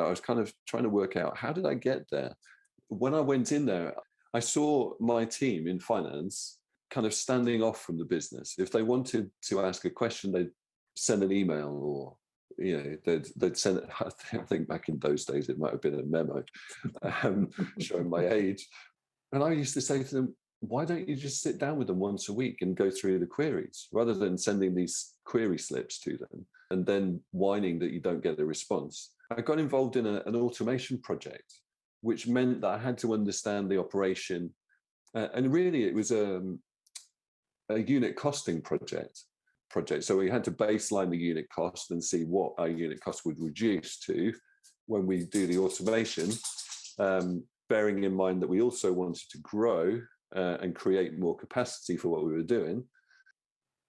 I was kind of trying to work out, how did I get there? When I went in there, I saw my team in finance kind of standing off from the business. If they wanted to ask a question, they'd send an email, or they'd send it. I think back in those days it might have been a memo, showing my age. And I used to say to them, why don't you just sit down with them once a week and go through the queries, rather than sending these query slips to them and then whining that you don't get a response? I got involved in an automation project, which meant that I had to understand the operation. And really, it was a unit costing project. So we had to baseline the unit cost and see what our unit cost would reduce to when we do the automation, bearing in mind that we also wanted to grow and create more capacity for what we were doing.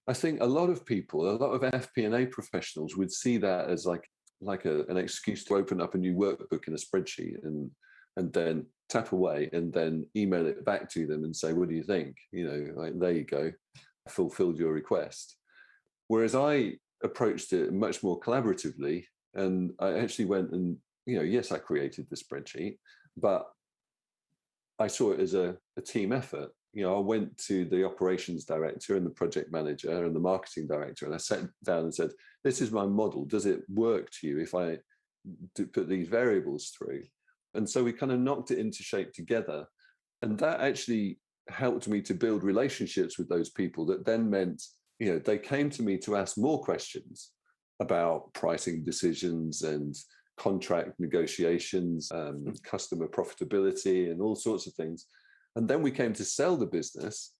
I think a lot of people, a lot of FP&A professionals would see that as like an excuse to open up a new workbook in a spreadsheet and then tap away and then email it back to them and say, what do you think? Like, there you go, I fulfilled your request. Whereas I approached it much more collaboratively, and I actually went and, yes, I created the spreadsheet, but I saw it as a team effort. I went to the operations director and the project manager and the marketing director, and I sat down and said, this is my model. Does it work to you if I put these variables through? And so we kind of knocked it into shape together. And that actually helped me to build relationships with those people that then meant, they came to me to ask more questions about pricing decisions and contract negotiations, customer profitability, and all sorts of things. And then we came to sell the business,